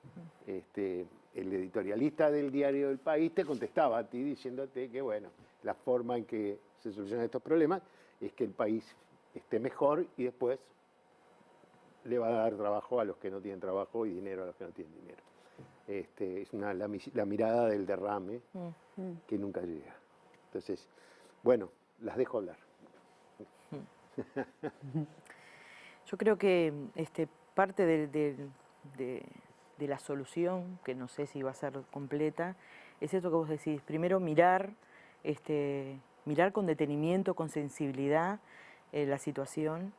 El editorialista del diario El País te contestaba a ti diciéndote que, bueno, la forma en que se solucionan estos problemas es que el país esté mejor y después le va a dar trabajo a los que no tienen trabajo y dinero a los que no tienen dinero. Es la mirada del derrame que nunca llega. Entonces, bueno, las dejo hablar. Yo creo que parte de la solución, que no sé si va a ser completa, es esto que vos decís. Primero mirar con detenimiento, con sensibilidad la situación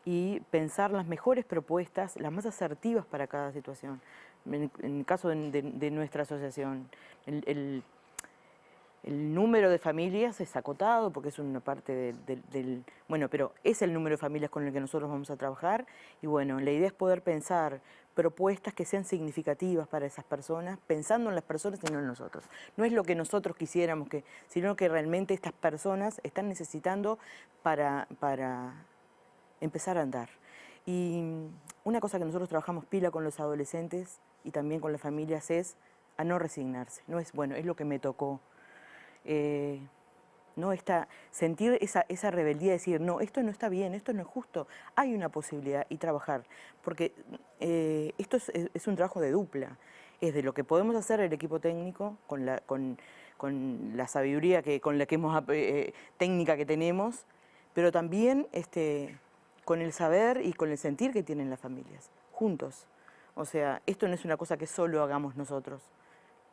y pensar las mejores propuestas, las más asertivas para cada situación. En el caso de nuestra asociación, el número de familias es acotado porque es una parte bueno, pero es el número de familias con el que nosotros vamos a trabajar y bueno, la idea es poder pensar propuestas que sean significativas para esas personas, pensando en las personas y no en nosotros. No es lo que nosotros quisiéramos, sino que realmente estas personas están necesitando para empezar a andar. Y una cosa que nosotros trabajamos pila con los adolescentes y también con las familias es a no resignarse. No es, bueno, es lo que me tocó. ¿No? Sentir esa rebeldía, decir, no, esto no está bien, esto no es justo, hay una posibilidad y trabajar, porque esto es un trabajo de dupla, es de lo que podemos hacer el equipo técnico con la sabiduría con la que técnica que tenemos, pero también con el saber y con el sentir que tienen las familias, juntos. O sea, esto no es una cosa que solo hagamos nosotros.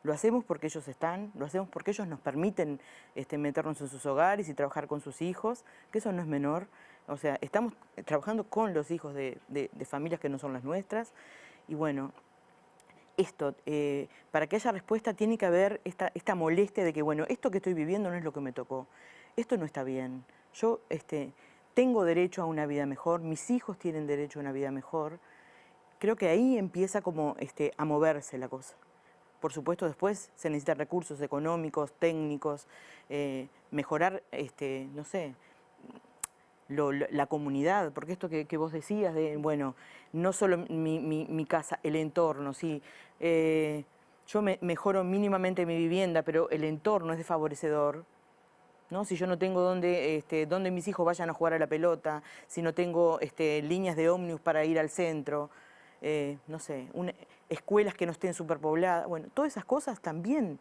Lo hacemos porque ellos están, lo hacemos porque ellos nos permiten meternos en sus hogares y trabajar con sus hijos, que eso no es menor. O sea, estamos trabajando con los hijos de familias que no son las nuestras. Y bueno, esto, para que haya respuesta tiene que haber esta molestia de que, bueno, esto que estoy viviendo no es lo que me tocó. Esto no está bien. Yo tengo derecho a una vida mejor, mis hijos tienen derecho a una vida mejor. Creo que ahí empieza como a moverse la cosa. Por supuesto, después se necesitan recursos económicos, técnicos, mejorar, no sé, la comunidad, porque esto que vos decías, bueno, no solo mi casa, el entorno, sí. Yo mejoro mínimamente mi vivienda, pero el entorno es desfavorecedor, ¿no? Si yo no tengo donde mis hijos vayan a jugar a la pelota, si no tengo líneas de ómnibus para ir al centro, no sé, escuelas que no estén superpobladas, bueno, todas esas cosas también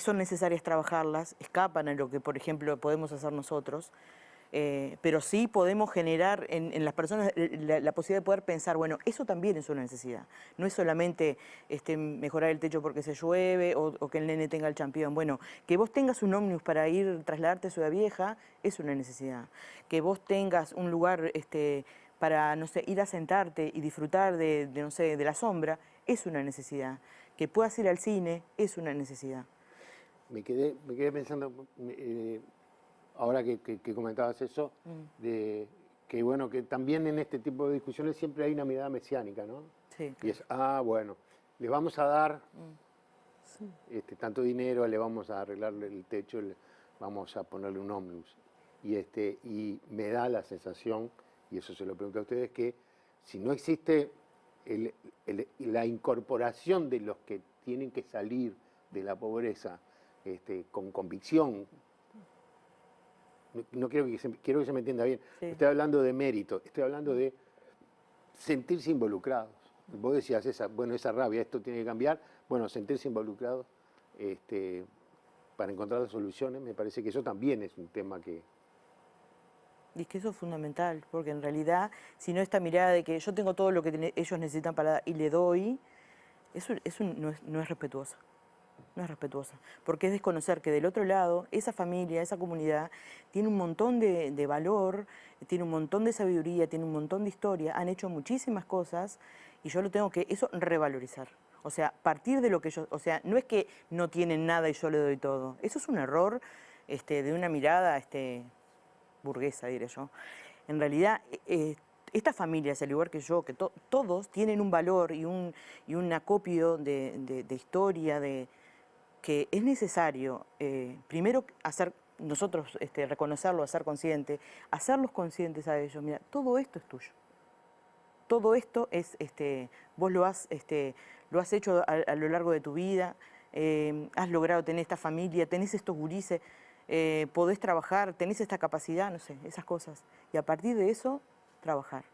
son necesarias trabajarlas, escapan a lo que, por ejemplo, podemos hacer nosotros, pero sí podemos generar en las personas la posibilidad de poder pensar, bueno, eso también es una necesidad, no es solamente mejorar el techo porque se llueve o que el nene tenga el champión, bueno, que vos tengas un ómnibus para trasladarte a Ciudad Vieja es una necesidad, que vos tengas un lugar para, no sé, ir a sentarte y disfrutar de la sombra, es una necesidad. Que puedas ir al cine, es una necesidad. Me quedé pensando, ahora que comentabas eso, de que bueno, que también en este tipo de discusiones siempre hay una mirada mesiánica, ¿no? Sí. Y es, bueno, le vamos a dar tanto dinero, le vamos a arreglarle el techo, vamos a ponerle un ómnibus. Y me da la sensación, y eso se lo pregunto a ustedes, que si no existe la incorporación de los que tienen que salir de la pobreza con convicción, no quiero que se me entienda bien, sí. Estoy hablando de mérito, estoy hablando de sentirse involucrados. Vos decías, esa rabia, esto tiene que cambiar, bueno, sentirse involucrados para encontrar soluciones, me parece que eso también es un tema que... Y es que eso es fundamental, porque en realidad, si no esta mirada de que yo tengo todo lo que ellos necesitan y le doy, eso no es respetuoso. No es respetuosa, porque es desconocer que del otro lado, esa familia, esa comunidad, tiene un montón de valor, tiene un montón de sabiduría, tiene un montón de historia, han hecho muchísimas cosas y yo lo tengo que, eso, revalorizar. O sea, partir de lo que yo, o sea, no es que no tienen nada y yo le doy todo. Eso es un error de una mirada burguesa, diré yo. En realidad, estas familias, al igual que yo, que todos tienen un valor y un acopio de historia, que es necesario, primero, nosotros reconocerlo, hacerlos conscientes a ellos. Mira, todo esto es tuyo. Todo esto es, vos lo has hecho a lo largo de tu vida, has logrado tener esta familia, tenés estos gurises, podés trabajar, tenés esta capacidad, no sé, esas cosas. Y a partir de eso, trabajar.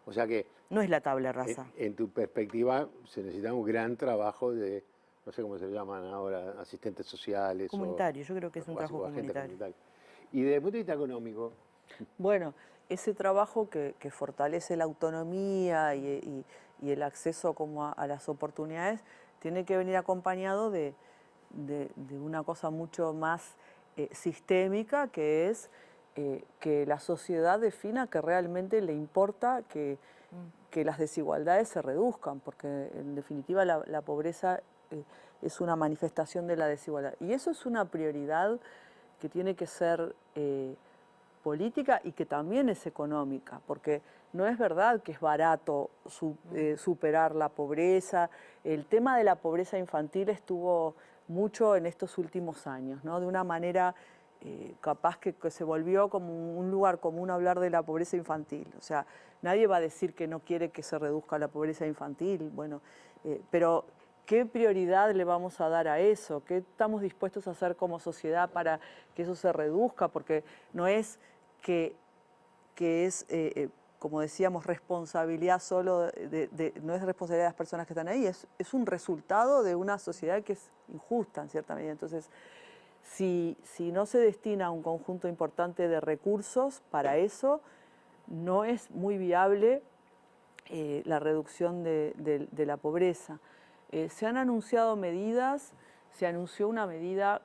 O sea que, No es la tabla rasa. en tu perspectiva, se necesita un gran trabajo de, no sé cómo se llaman ahora, asistentes sociales. Comunitario, yo creo que es un trabajo agente comunitario. Y desde el punto de vista económico, Bueno, ese trabajo que fortalece la autonomía y el acceso como a las oportunidades tiene que venir acompañado de una cosa mucho más sistémica, que es que la sociedad defina que realmente le importa que las desigualdades se reduzcan, porque en definitiva la pobreza es una manifestación de la desigualdad. Y eso es una prioridad que tiene que ser política y que también es económica, porque no es verdad que es barato superar la pobreza. El tema de la pobreza infantil estuvo mucho en estos últimos años, ¿no? De una manera capaz que se volvió como un lugar común hablar de la pobreza infantil. O sea, nadie va a decir que no quiere que se reduzca la pobreza infantil, bueno, pero ¿qué prioridad le vamos a dar a eso? ¿Qué estamos dispuestos a hacer como sociedad para que eso se reduzca? Porque no es que es, como decíamos, responsabilidad solo no es responsabilidad de las personas que están ahí, es un resultado de una sociedad que es injusta en cierta medida. Entonces, si no se destina un conjunto importante de recursos para eso, no es muy viable la reducción de la pobreza. Se han anunciado medidas, se anunció una medida,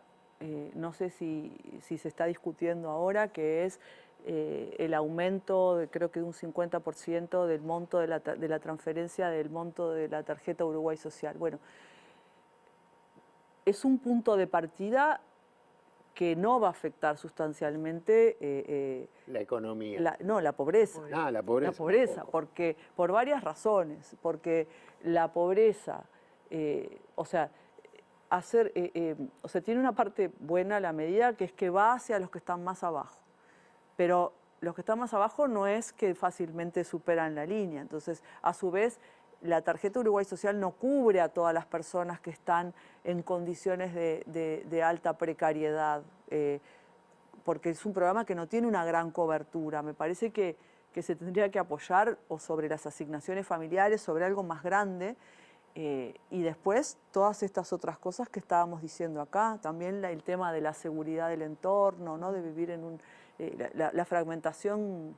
no sé si se está discutiendo ahora, que es el aumento, creo que de un 50% del monto de la transferencia del monto de la tarjeta Uruguay Social. Bueno, es un punto de partida que no va a afectar sustancialmente la economía. la pobreza. La pobreza. La pobreza, porque, por varias razones. Porque la pobreza, tiene una parte buena la medida, que es que va hacia los que están más abajo. Pero los que están más abajo no es que fácilmente superan la línea. Entonces, a su vez, la tarjeta Uruguay Social no cubre a todas las personas que están en condiciones de alta precariedad, porque es un programa que no tiene una gran cobertura. Me parece que se tendría que apoyar o sobre las asignaciones familiares, sobre algo más grande, y después todas estas otras cosas que estábamos diciendo acá, también el tema de la seguridad del entorno, ¿no? De vivir en la fragmentación,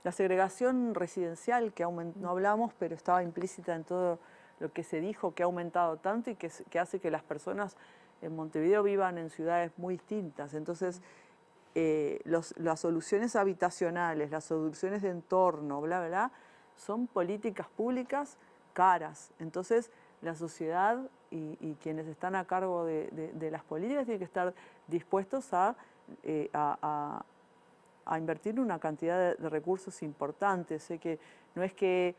la segregación residencial, que no hablamos, pero estaba implícita en todo lo que se dijo, que ha aumentado tanto y que hace que las personas en Montevideo vivan en ciudades muy distintas. Entonces, las soluciones habitacionales, las soluciones de entorno, bla, bla, bla, son políticas públicas caras. Entonces, la sociedad y quienes están a cargo de las políticas tienen que estar dispuestos a invertir una cantidad de recursos importantes. Sé que no es que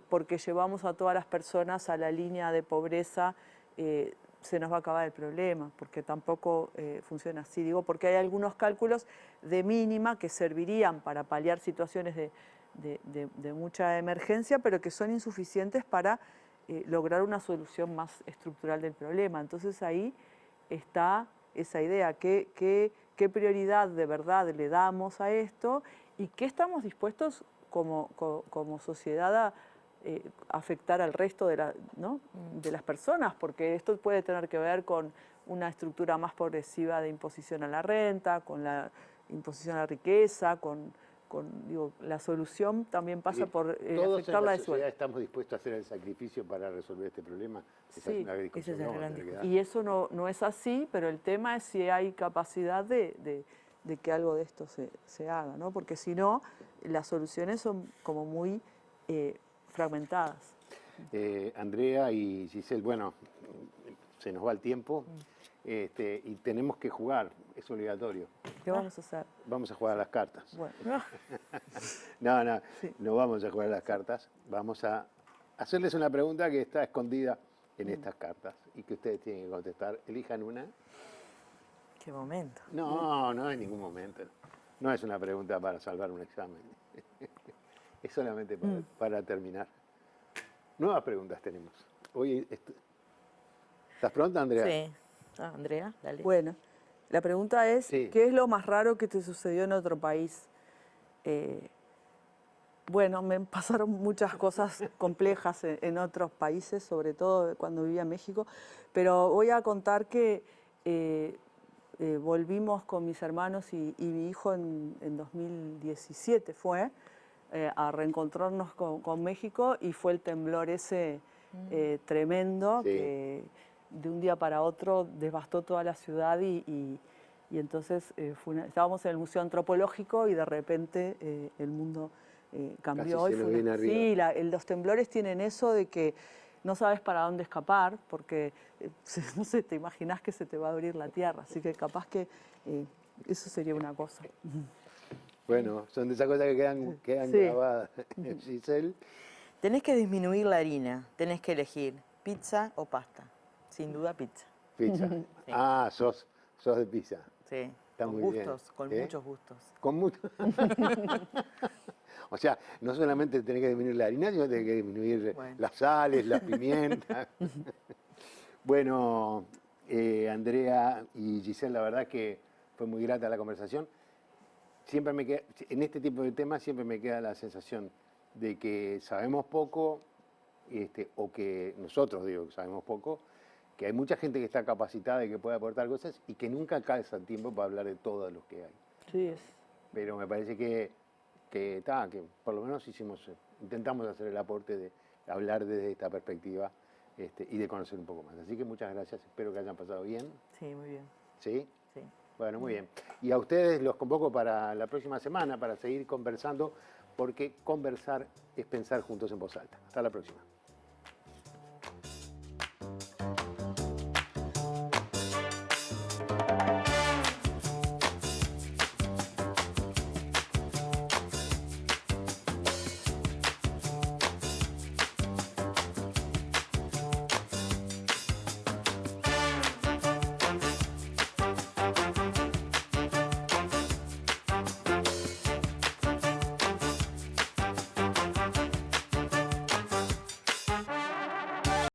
porque llevamos a todas las personas a la línea de pobreza se nos va a acabar el problema, porque tampoco funciona así. Digo, porque hay algunos cálculos de mínima que servirían para paliar situaciones de mucha emergencia, pero que son insuficientes para lograr una solución más estructural del problema. Entonces ahí está esa idea, qué prioridad de verdad le damos a esto y qué estamos dispuestos como sociedad a afectar al resto de las personas, porque esto puede tener que ver con una estructura más progresiva de imposición a la renta, con la imposición a la riqueza, la solución también pasa por afectar la desigualdad. Todos en la sociedad estamos dispuestos a hacer el sacrificio para resolver este problema. Esa es una discusión. Esa es la gran discusión. Y eso no es así, pero el tema es si hay capacidad de que algo de esto se haga, ¿no? Porque si no, las soluciones son como muy fragmentadas. Andrea y Giselle, bueno, se nos va el tiempo y tenemos que jugar, es obligatorio. ¿Qué vamos a hacer? Vamos a jugar a las cartas. Bueno. No vamos a jugar a las cartas. Vamos a hacerles una pregunta que está escondida en estas cartas y que ustedes tienen que contestar. Elijan una. Qué momento. No, no en ningún momento. No es una pregunta para salvar un examen. Es solamente para terminar. Nuevas preguntas tenemos. Hoy, ¿estás pronta, Andrea? Sí. Ah, Andrea, dale. Bueno, la pregunta es, Sí. ¿qué es lo más raro que te sucedió en otro país? Bueno, me pasaron muchas cosas complejas en otros países, sobre todo cuando vivía en México, pero voy a contar que volvimos con mis hermanos y mi hijo en 2017 fue a reencontrarnos con México y fue el temblor ese tremendo Sí. que de un día para otro devastó toda la ciudad y entonces estábamos en el Museo Antropológico y de repente el mundo cambió. Casi se nos viene arriba. Sí, los temblores tienen eso de que no sabes para dónde escapar porque, no sé, te imaginas que se te va a abrir la tierra, así que capaz que eso sería una cosa. Bueno, son de esas cosas que quedan Sí. grabadas. Giselle, Tenés que disminuir la harina, tenés que elegir pizza o pasta. Sin duda pizza. pizza. Ah, sos de pizza. Sí. Está Con muy bien. gustos, con ¿Eh? muchos gustos. Con mucho. O sea, no solamente tenés que disminuir la harina, sino tenés que disminuir Bueno. las sales, las pimientas. Bueno, Andrea y Giselle, la verdad que fue muy grata la conversación. Siempre en este tipo de temas siempre me queda la sensación de que sabemos poco, o que nosotros digo que sabemos poco, que hay mucha gente que está capacitada y que puede aportar cosas y que nunca calza el tiempo para hablar de todos los que hay. Sí, es. Pero me parece que por lo menos intentamos hacer el aporte de hablar desde esta perspectiva y de conocer un poco más. Así que muchas gracias, espero que hayan pasado bien. Sí, muy bien. ¿Sí? Sí. Bueno, muy bien. Y a ustedes los convoco para la próxima semana para seguir conversando, porque conversar es pensar juntos en voz alta. Hasta la próxima.